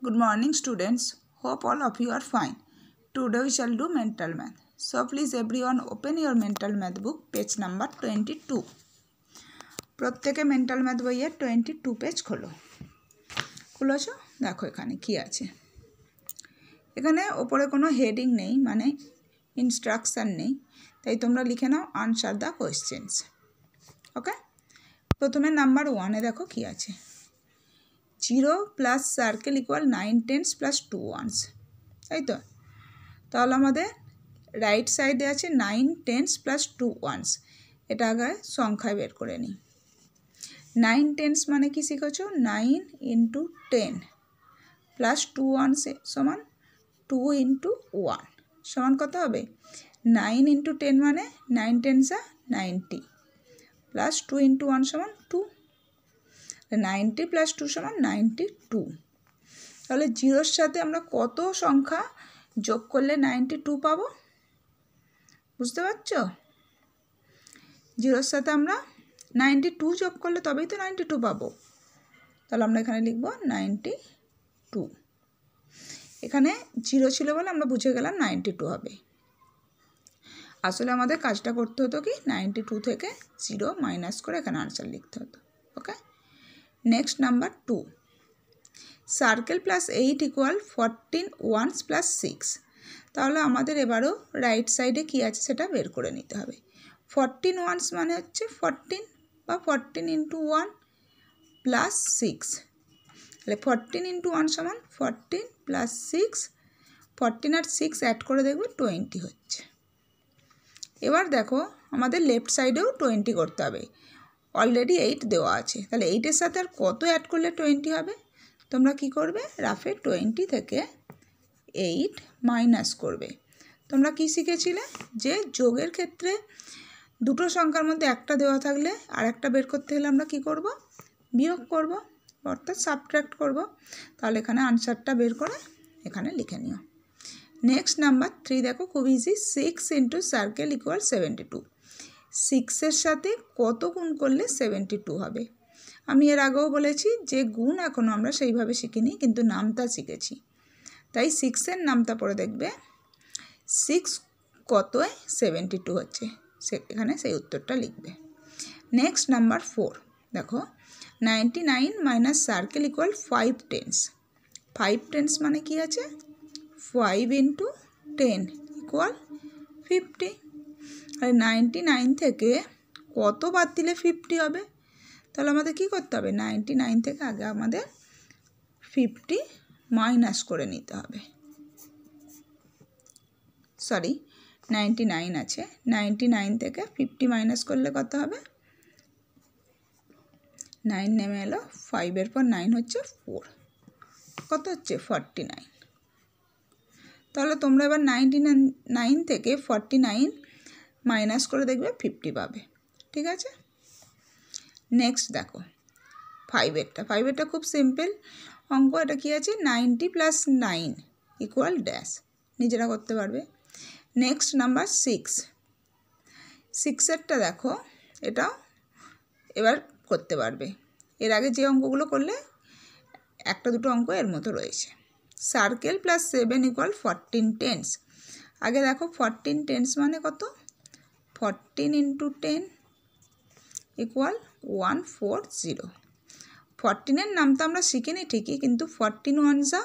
Good morning, students. Hope all of you are fine. Today we shall do mental math. So please everyone open your mental math book, page number 22. প্রত্যেকে mental math বইয়ের 22 page খুলেছো দেখো এখানে কি আছে। এখানে ওপরে কোনো heading নেই, মানে ইনস্ট্রাকশন নেই, তাই তোমরা লিখে নাও আনসার দ্য কোয়েশ্চেন্স। ওকে, প্রথমে নাম্বার 1 এ দেখো কি আছে। 0 plus circle equal 9 tens plus 2 ones, তাই তো। তাহলে আমাদের রাইট সাইডে আছে 9 টেন্স প্লাস 2 ওয়ান্স, এটা আগে সংখ্যায় বের করে নিই। 9 টেন্স মানে কি শিখেছো? 9 ইন্টু 10 প্লাস 2 ওয়ান্স সমান 2 ইন্টু 1 সমান কত হবে? 9 ইন্টু 10 মানে 9 টেন্সা 90 প্লাস 2 ইন্টু 1 সমান 2, 90 প্লাস 2 সমান 92। তাহলে জিরোর সাথে আমরা কত সংখ্যা যোগ করলে 92 পাবো? বুঝতে পারছো? জিরোর সাথে আমরা 92 যোগ করলে তবেই তো 92 পাবো। তাহলে আমরা এখানে লিখব 92। এখানে জিরো ছিল বলে আমরা বুঝে গেলাম 92 হবে। আসলে আমাদের কাজটা করতে হতো কি, 92 থেকে 0 মাইনাস করে এখানে আনসার লিখতে হতো। Okay, next number 2, circle plus 8 equal 14 once plus 6। তাহলে আমাদের এবারও রাইট সাইডে কি আছে সেটা বের করে নিতে হবে। 14 ওয়ান্স মানে হচ্ছে 14 বা 14 ইন্টু 1 প্লাস 6, তাহলে 14 ইন্টু 1 সমান 14 প্লাস 6, 14 আর 6 অ্যাড করে দেখবে 20 হচ্ছে। এবার দেখো আমাদের লেফট সাইডেও 20 করতে হবে, অলরেডি 8 দেওয়া আছে, তাহলে 8-এর সাথে আর কত অ্যাড করলে 20 হবে? তোমরা কি করবে, রাফে 20 থেকে 8 মাইনাস করবে। তোমরা কি শিখেছিলে যে যোগের ক্ষেত্রে দুটো সংখ্যার মধ্যে একটা দেওয়া থাকলে আর একটা বের করতে হলে আমরা কি করব, বিয়োগ করব, অর্থাৎ সাবট্রাক্ট করব। তাহলে এখানে আনসারটা বের করে এখানে লিখে নিও। নেক্সট নাম্বার 3 দেখো, খুব ইজি। 6 into circle equal 72। 6-এর সাথে কত গুণ করলে 72 হবে? আমি এর আগেও বলেছি যে গুণ এখনও আমরা সেইভাবে শিখিনি, কিন্তু নামটা শিখেছি, তাই 6-এর নামটা পড়ে দেখবে 6 কতয় 72 হচ্ছে, এখানে সেই উত্তরটা লিখবে। নেক্সট নাম্বার 4 দেখো, 99 minus circle equal 5 tense. 5 tense মানে কি আছে? 5 ইন্টু 10 ইকুয়াল 50। আর 99 থেকে কত বাদ দিলে 50 হবে? তাহলে আমাদের কি করতে হবে, 99 থেকে আগে আমাদের 50 মাইনাস করে নিতে হবে। সরি, 99 আছে, 99 থেকে 50 মাইনাস করলে কত হবে? 9 নেমে এলো, 5-এর পর 9 হচ্ছে 4, কত হচ্ছে 49। তাহলে তোমরা এবার 99 থেকে 49 মাইনাস করে দেখবে 50 পাবে। ঠিক আছে, নেক্সট দেখো 5-এরটা খুব সিম্পল অঙ্ক। এটা কি আছে, 90 প্লাস 9 ইকুয়াল ড্যাশ, নিজেরা করতে পারবে। নেক্সট নাম্বার 6-এরটা দেখো, এটাও এবার করতে পারবে। এর আগে যে অঙ্কগুলো করলে একটা দুটো অঙ্ক এর মতো রয়েছে। Circle plus 7 equal 14 tense. আগে দেখো 14 টেন্স মানে কত? 14 ইন্টু 10 ইকুয়াল 140। 14-এর নামটা আমরা শিখিনি ঠিকই, কিন্তু 14 ওয়ানসা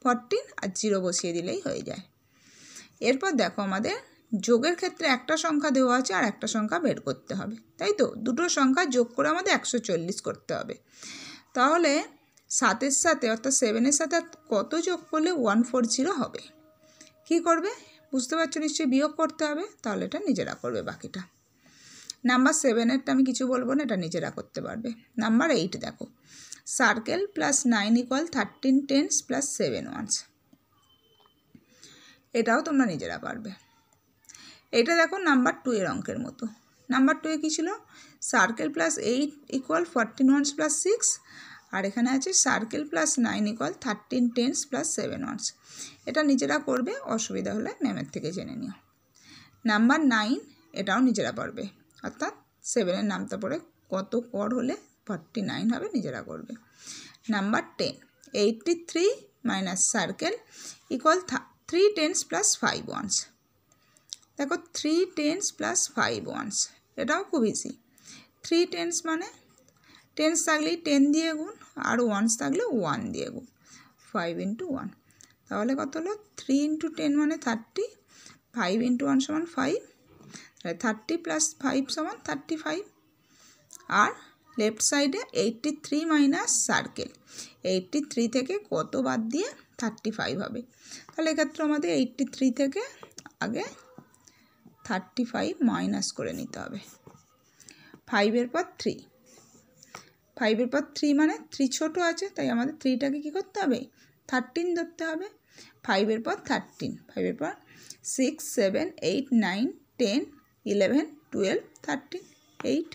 14 আর 0 বসিয়ে দিলেই হয়ে যায়। এরপর দেখো আমাদের যোগের ক্ষেত্রে একটা সংখ্যা দেওয়া আছে আর একটা সংখ্যা বের করতে হবে, তাই তো। দুটো সংখ্যা যোগ করে আমাদের 140 করতে হবে। তাহলে 7-এর সাথে অর্থাৎ 7-এর সাথে কত যোগ করলে 140 হবে? কি করবে বুঝতে পারছো নিশ্চয়ই, বিয়োগ করতে হবে। তাহলে এটা নিজেরা করবে বাকিটা। নাম্বার 7-এরটা আমি কিছু বলবো না, এটা নিজেরা করতে পারবে। নাম্বার 8 দেখো, circle plus 9 equal 13 tens plus 7 ones. এটাও তোমরা নিজেরা পারবে। এটা দেখো নাম্বার 2-এর অঙ্কের মতো। নাম্বার 2-এ কী ছিল, circle plus 8 equal 14 once plus 6, আর এখানে আছে circle plus 9 equal 13 tens plus 7 ones. এটা নিজেরা করবে, অসুবিধা হলে ম্যামের থেকে জেনে নিও। নাম্বার 9 এটাও নিজেরা পারবে, অর্থাৎ 7-এর নামটা পড়ে কত কর হলে 49 হবে, নিজেরা করবে। Number 10, 83 minus circle equal 3 tens plus 5 ones. দেখো 3 টেন্স প্লাস 5 ওয়ান্স, এটাও খুব ইজি। 3 টেন্স মানে টেন্স থাকলেই 10 দিয়ে গুণ, আর ওয়ান্স থাকলে 1 দিয়ে গুণ, 5 ইন্টু 1। তাহলে কত হলো? 3 ইন্টু 10 মানে 30, 5 ইন্টু 1 সমান 5, 30 প্লাস 5 সমান 35। আর লেফট সাইডে 83 মাইনাস সার্কেল, 83 থেকে কত বাদ দিয়ে 35 হবে। তাহলে এক্ষেত্রে আমাদের 83 থেকে আগে 35 মাইনাস করে নিতে হবে। 5-এর পর 3, 5-এর পর 3 মানে 3 ছোটো আছে, তাই আমাদের 3টাকে কী করতে হবে? 13 ধরতে হবে। 5-এর পর 13, 5-এর পর 6, 7, 8, 9, 10, 11, 12, 13, 8।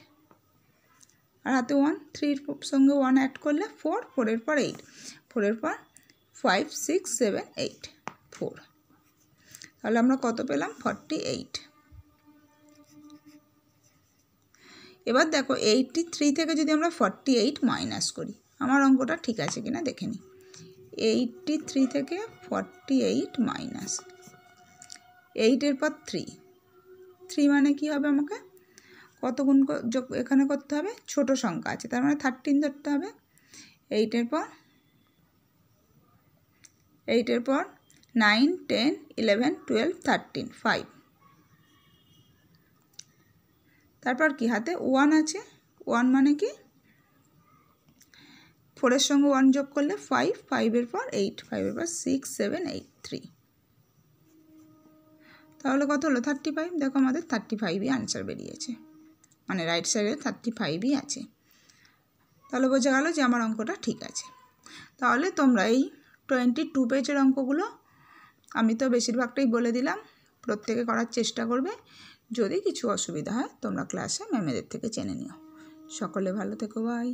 আর হাতে 1, 3-র সঙ্গে 1 অ্যাড করলে 4, 4-এর পর 8, 4-এর পর 5, 6, 7, 8, 4। তাহলে আমরা কত পেলাম? 48। এবার দেখো 83 থেকে যদি আমরা 48 মাইনাস করি, আমার অঙ্কটা ঠিক আছে কিনা দেখে নিই। 83 থেকে 48 মাইনাস 8-এর পর 3, 3 মানে কি হবে? আমাকে কত গুণ এখানে করতে হবে? ছোট সংখ্যা আছে, তার মানে 13 ধরতে হবে। 8-এর পর 9, 10, 11, 12, 13, 5। তারপর কি হাতে 1 আছে, 1 মানে কি 4-এর সঙ্গে 1 যোগ করলে 5, 5-এর পর 8, 5-এর পর 6, 7, 8, 3। তাহলে কত হলো? 35। দেখো আমাদের 35ই আনসার বেরিয়েছে, মানে রাইট সাইডে 35ই আছে। তাহলে বোঝা গেল যে আমার অঙ্কটা ঠিক আছে। তাহলে তোমরা এই 22 পেজের অঙ্কগুলো আমি তো বেশিরভাগটাই বলে দিলাম, প্রত্যেকে করার চেষ্টা করবে। যদি কিছু অসুবিধা হয় তোমরা ক্লাসে ম্যামেদের থেকে জেনে নিও। সকলে ভালো থেকো, বাই।